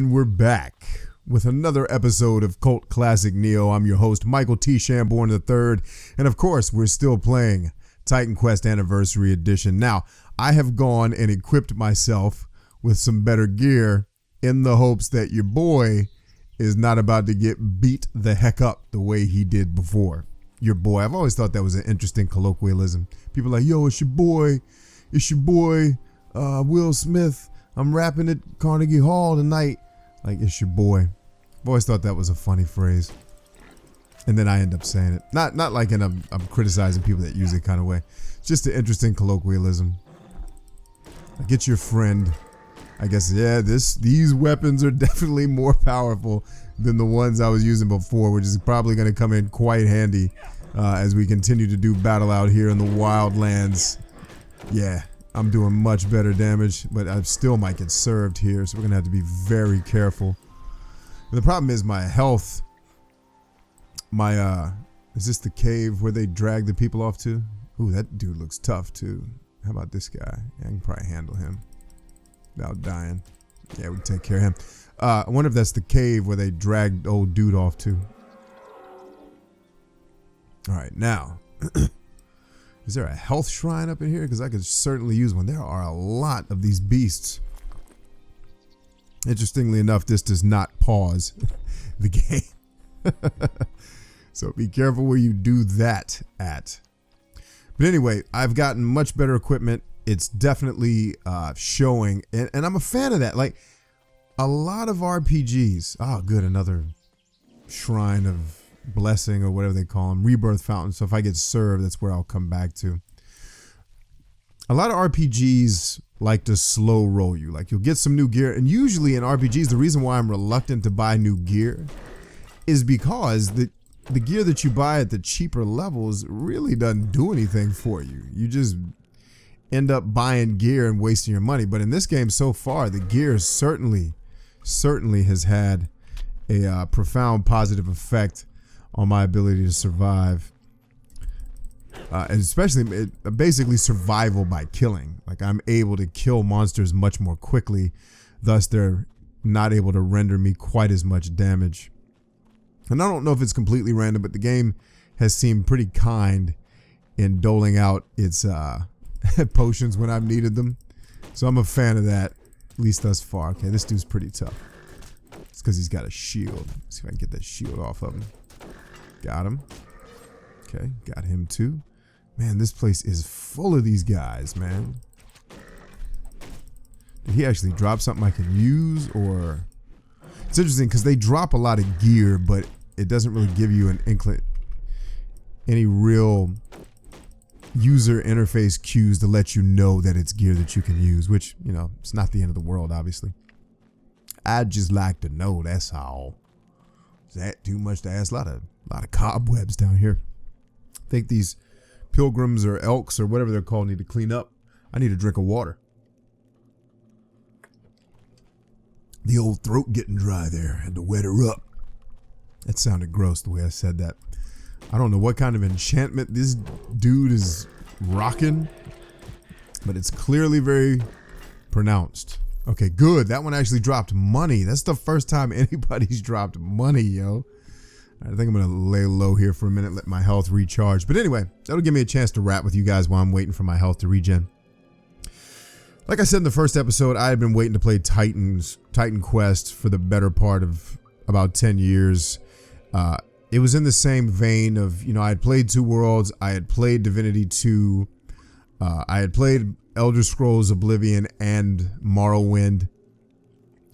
And we're back with another episode of Cult Classic Neo. I'm your host, Michael T. Shamborn III. And of course, we're still playing Titan Quest Anniversary Edition. Now, I have gone and equipped myself with some better gear in the hopes that your boy is not about to get beat the heck up the way he did before. Your boy. I've always thought that was an interesting colloquialism. People are like, yo, it's your boy, Will Smith. I'm rapping at Carnegie Hall tonight. Like, it's your boy. I've always thought that was a funny phrase. And then I end up saying it. Not like I'm criticizing people that use it kind of way. It's just an interesting colloquialism. Like, it's your friend. I guess, yeah, these weapons are definitely more powerful than the ones I was using before, which is probably going to come in quite handy as we continue to do battle out here in the wildlands. Yeah. I'm doing much better damage, but I still might get served here, so we're gonna have to be very careful. And the problem is my health. Is this the cave where they drag the people off to? Ooh, that dude looks tough too. How about this guy? Yeah, I can probably handle him without dying. Yeah, we can take care of him. I wonder if that's the cave where they dragged old dude off to. All right, now. Is there a health shrine up in here? Because I could certainly use one. There are a lot of these beasts. Interestingly enough, this does not pause the game. So be careful where you do that at. But anyway, I've gotten much better equipment. It's definitely showing. And I'm a fan of that. Like, a lot of RPGs. Oh, good. Another shrine of blessing or whatever they call them, rebirth fountain. So if I get served, that's where I'll come back to. A lot of RPGs like to slow roll you. Like, you'll get some new gear, and usually in RPGs, the reason why I'm reluctant to buy new gear is because the gear that you buy at the cheaper levels really doesn't do anything for you. You just end up buying gear and wasting your money. But in this game so far, the gear certainly has had a profound positive effect on my ability to survive, and especially basically survival by killing. Like, I'm able to kill monsters much more quickly, thus they're not able to render me quite as much damage. And I don't know if it's completely random, but the game has seemed pretty kind in doling out its potions when I've needed them. So I'm a fan of that, at least thus far. Okay, this dude's pretty tough. It's because he's got a shield. Let's see if I can get that shield off of him. Got him. Okay, got him too. Man, this place is full of these guys, man. Did he actually drop something I can use? Or it's interesting because they drop a lot of gear, but it doesn't really give you any real user interface cues to let you know that it's gear that you can use, which, you know, it's not the end of the world, obviously. I'd just like to know, that's all. Is that too much to ask? A lot of cobwebs down here. I think these pilgrims or elks or whatever they're called need to clean up. I need a drink of water. The old throat getting dry there. Had to wet her up. That sounded gross the way I said that. I don't know what kind of enchantment this dude is rocking, but it's clearly very pronounced. Okay, good. That one actually dropped money. That's the first time anybody's dropped money, yo. I think I'm going to lay low here for a minute, let my health recharge. But anyway, that'll give me a chance to rap with you guys while I'm waiting for my health to regen. Like I said in the first episode, I had been waiting to play Titan Quest for the better part of about 10 years. It was in the same vein of, you know, I had played Two Worlds. I had played Divinity 2. I had played Elder Scrolls Oblivion and Morrowind.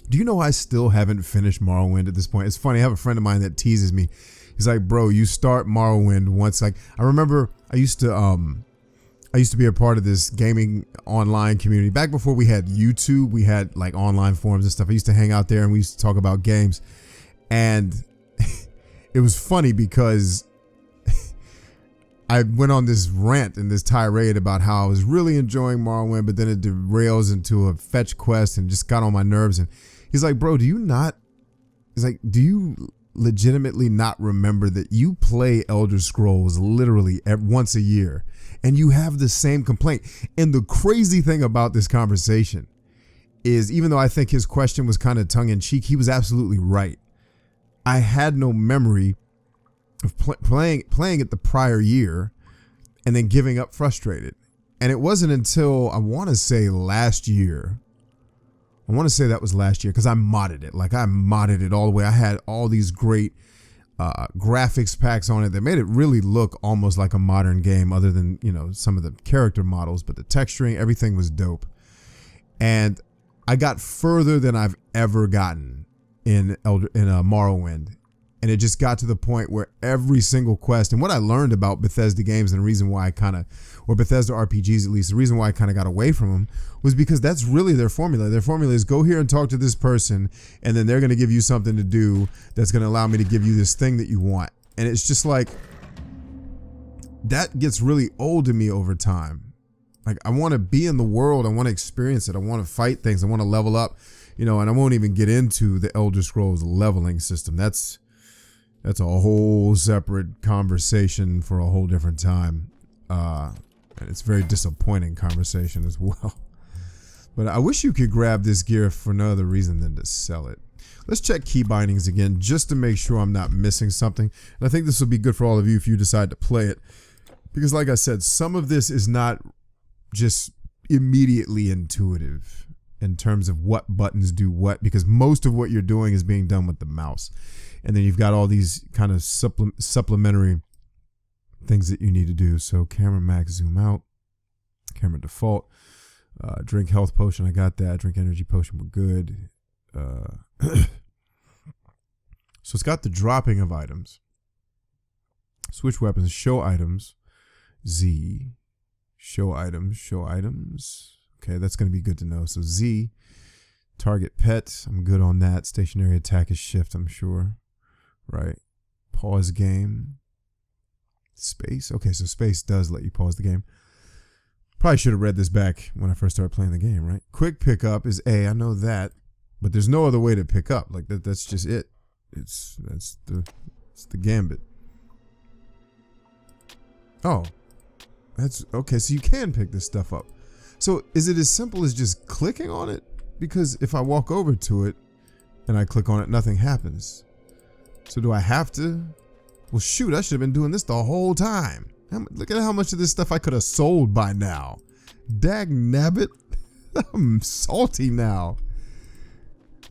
Do you know I still haven't finished Morrowind at this point? It's funny, I have a friend of mine that teases me. He's like, bro, you start Morrowind once. Like, I remember I used to be a part of this gaming online community. Back before we had YouTube, we had like online forums and stuff. I used to hang out there and we used to talk about games. And it was funny because I went on this rant and this tirade about how I was really enjoying Morrowind, but then it derails into a fetch quest and just got on my nerves. And he's like, bro, do you legitimately not remember that you play Elder Scrolls literally once a year and you have the same complaint? And the crazy thing about this conversation is, even though I think his question was kind of tongue in cheek, he was absolutely right. I had no memory of playing it the prior year and then giving up frustrated. And it wasn't until I want to say last year. I want to say that was last year because I modded it. Like I modded it all the way. I had all these great graphics packs on it that made it really look almost like a modern game, other than, you know, some of the character models, but the texturing, everything was dope. And I got further than I've ever gotten in Morrowind. And it just got to the point where every single quest, and what I learned about Bethesda games, and the reason why or Bethesda RPGs at least, the reason why I kind of got away from them was because that's really their formula. Their formula is go here and talk to this person, and then they're going to give you something to do that's going to allow me to give you this thing that you want. And it's just like, that gets really old to me over time. Like, I want to be in the world. I want to experience it. I want to fight things. I want to level up, you know, and I won't even get into the Elder Scrolls leveling system. That's a whole separate conversation for a whole different time. And it's a very disappointing conversation as well. But I wish you could grab this gear for no other reason than to sell it. Let's check key bindings again, just to make sure I'm not missing something. And I think this will be good for all of you if you decide to play it. Because like I said, some of this is not just immediately intuitive in terms of what buttons do what, because most of what you're doing is being done with the mouse. And then you've got all these kind of supplementary things that you need to do. So camera max, zoom out, camera default, drink health potion. I got that. Drink energy potion. We're good. So it's got the dropping of items. Switch weapons, show items, Z, show items. Okay, that's going to be good to know. So Z, target pet. I'm good on that. Stationary attack is shift, I'm sure. Right. Pause game. Space. Okay, so space does let you pause the game. Probably should have read this back when I first started playing the game, right? Quick pickup is A. I know that, but there's no other way to pick up. Like that's just it. It's the gambit. Oh, that's okay. So you can pick this stuff up. So is it as simple as just clicking on it? Because if I walk over to it and I click on it, nothing happens. So do I have to? Well, shoot, I should have been doing this the whole time. Look at how much of this stuff I could have sold by now. Dag nabbit. I'm salty now.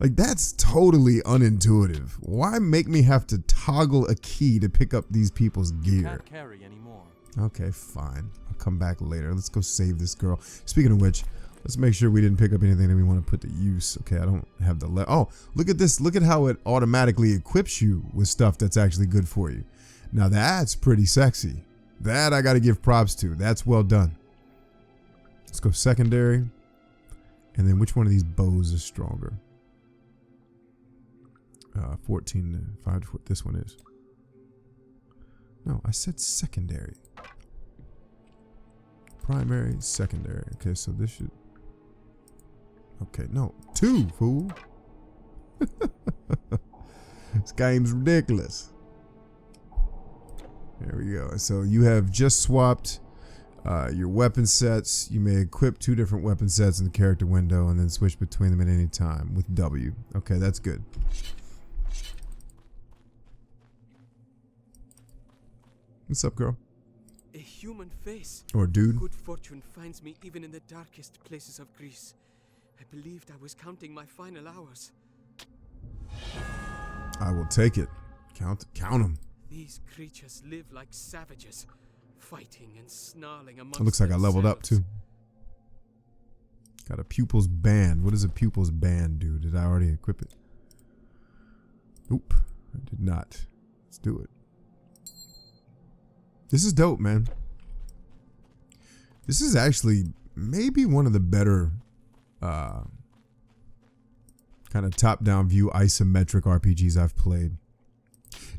Like, that's totally unintuitive. Why make me have to toggle a key to pick up these people's gear? Can't carry anymore. Okay, fine. I'll come back later. Let's go save this girl. Speaking of which, let's make sure we didn't pick up anything that we want to put to use. Okay, I don't have the oh, look at this. Look at how it automatically equips you with stuff that's actually good for you. Now that's pretty sexy. That I got to give props to. That's well done. Let's go secondary. And then which one of these bows is stronger? 14 to 5 to 4. This one is. No, I said secondary. Primary, secondary. Okay, so this should. Okay, no, 2, fool. This game's ridiculous. There we go. So you have just swapped your weapon sets. You may equip 2 different weapon sets in the character window and then switch between them at any time with W. Okay, that's good. What's up, girl? A human face. Or dude. Good fortune finds me even in the darkest places of Greece. I believed I was counting my final hours. I will take it. Count them. These creatures live like savages, fighting and snarling amongst It looks like I leveled up too. Got a pupil's band. What does a pupil's band do? Did I already equip it? Nope, I did not. Let's do it. This is dope, man. This is actually maybe one of the better kind of top-down view isometric RPGs I've played.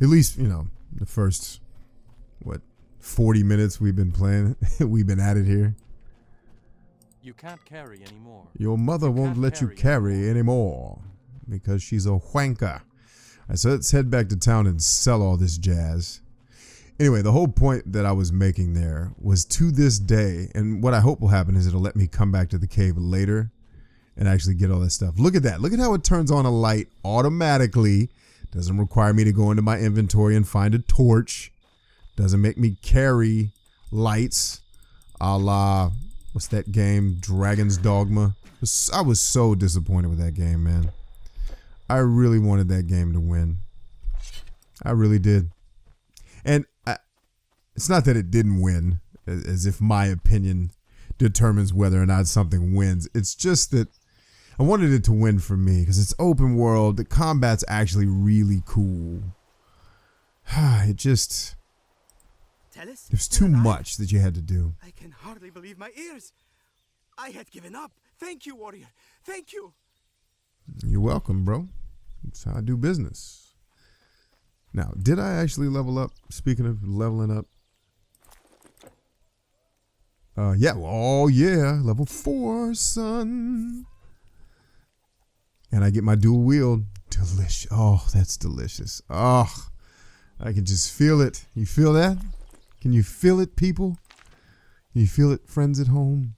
At least, you know, the first, 40 minutes we've been playing. We've been at it here. You can't carry anymore. Your mother won't let you carry anymore because she's a wanker. Right, so let's head back to town and sell all this jazz. Anyway, the whole point that I was making there was to this day, and what I hope will happen is it'll let me come back to the cave later and actually get all that stuff. Look at that. Look at how it turns on a light automatically. Doesn't require me to go into my inventory and find a torch. Doesn't make me carry lights a la, what's that game? Dragon's Dogma. I was so disappointed with that game, man. I really wanted that game to win. I really did. And it's not that it didn't win, as if my opinion determines whether or not something wins. It's just that I wanted it to win for me because it's open world. The combat's actually really cool. It just... Tellis, There's too much that you had to do. I can hardly believe my ears. I had given up. Thank you, warrior. Thank you. You're welcome, bro. That's how I do business. Now, did I actually level up? Speaking of leveling up. Yeah. Oh, yeah. Level 4, son. And I get my dual wield. Delicious. Oh, that's delicious. Oh, I can just feel it. You feel that? Can you feel it, people? Can you feel it, friends at home?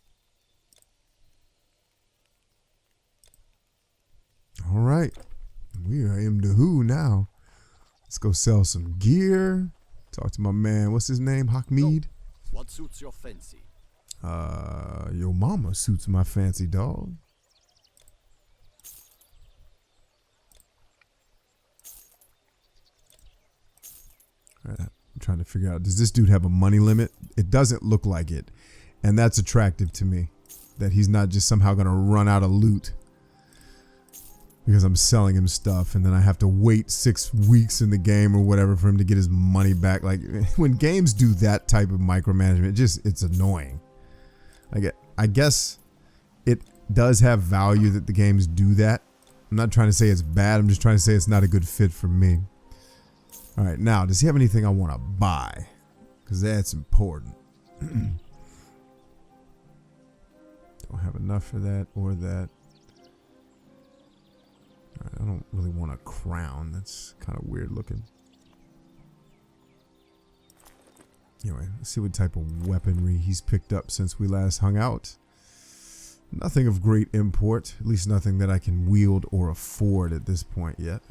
All right. We are in the who now. Let's go sell some gear. Talk to my man. What's his name? Hakmeed? What suits your fancy? Your mama suits my fancy, dog. All right, I'm trying to figure out, does this dude have a money limit? It doesn't look like it. And that's attractive to me. That he's not just somehow going to run out of loot. Because I'm selling him stuff and then I have to wait 6 weeks in the game or whatever for him to get his money back. Like, when games do that type of micromanagement, it's annoying. Like, I guess it does have value that the games do that. I'm not trying to say it's bad. I'm just trying to say it's not a good fit for me. All right, now, does he have anything I want to buy? Because that's important. Don't have enough for that or that. All right, I don't really want a crown. That's kind of weird looking. Anyway, let's see what type of weaponry he's picked up since we last hung out. Nothing of great import. At least nothing that I can wield or afford at this point yet.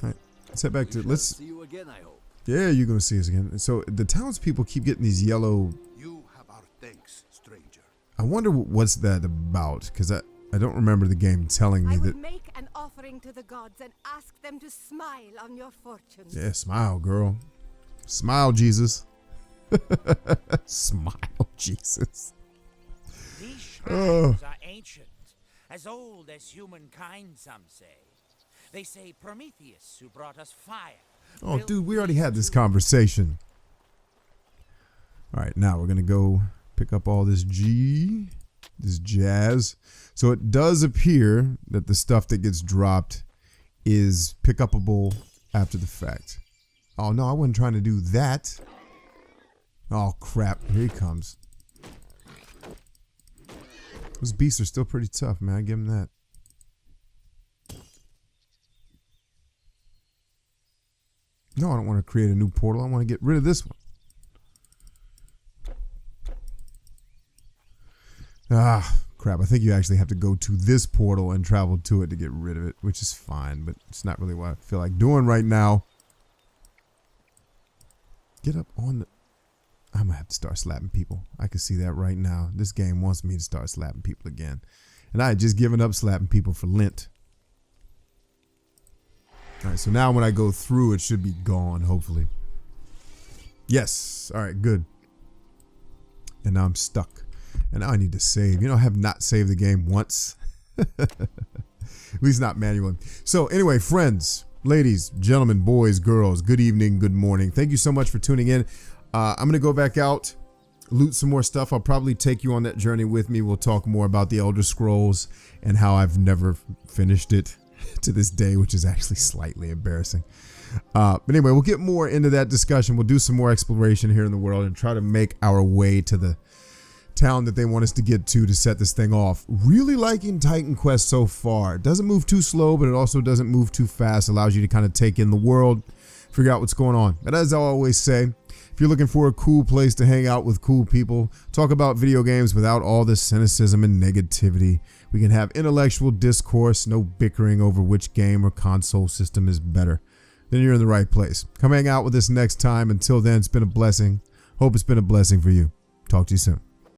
Alright, let's head back to... Let's see you again, I hope. Yeah, you're going to see us again. So the townspeople keep getting these yellow... You have our thanks, stranger. I wonder what's that about, because I don't remember the game telling me I that... will make an offering to the gods and ask them to smile on your fortunes. Yeah, smile, girl. Smile, Jesus. Smile, Jesus. These shrines are ancient, as old as humankind, some say. They say Prometheus, who brought us fire. Oh, dude, we already had this conversation. All right, now we're going to go pick up all this jazz. So it does appear that the stuff that gets dropped is pick upable after the fact. Oh, no, I wasn't trying to do that. Oh, crap. Here he comes. Those beasts are still pretty tough, man. I give him that. No, I don't want to create a new portal. I want to get rid of this one. Ah, crap. I think you actually have to go to this portal and travel to it to get rid of it, which is fine, but it's not really what I feel like doing right now. Get up on the... I'm going to have to start slapping people. I can see that right now. This game wants me to start slapping people again. And I had just given up slapping people for Lent. All right, so now when I go through, it should be gone, hopefully. Yes. All right, good. And now I'm stuck. And now I need to save. You know, I have not saved the game once. At least not manually. So anyway, friends, ladies, gentlemen, boys, girls, good evening, good morning. Thank you so much for tuning in. I'm going to go back out, loot some more stuff. I'll probably take you on that journey with me. We'll talk more about the Elder Scrolls and how I've never finished it to this day, which is actually slightly embarrassing. But anyway, we'll get more into that discussion. We'll do some more exploration here in the world and try to make our way to the town that they want us to get to set this thing off. Really liking Titan Quest so far. It doesn't move too slow, but it also doesn't move too fast. Allows you to kind of take in the world, figure out what's going on. But as I always say, If you're looking for a cool place to hang out with cool people, talk about video games without all the cynicism and negativity, we can have intellectual discourse, no bickering over which game or console system is better, then you're in the right place. Come hang out with us next time. Until then, it's been a blessing. Hope it's been a blessing for you. Talk to you soon.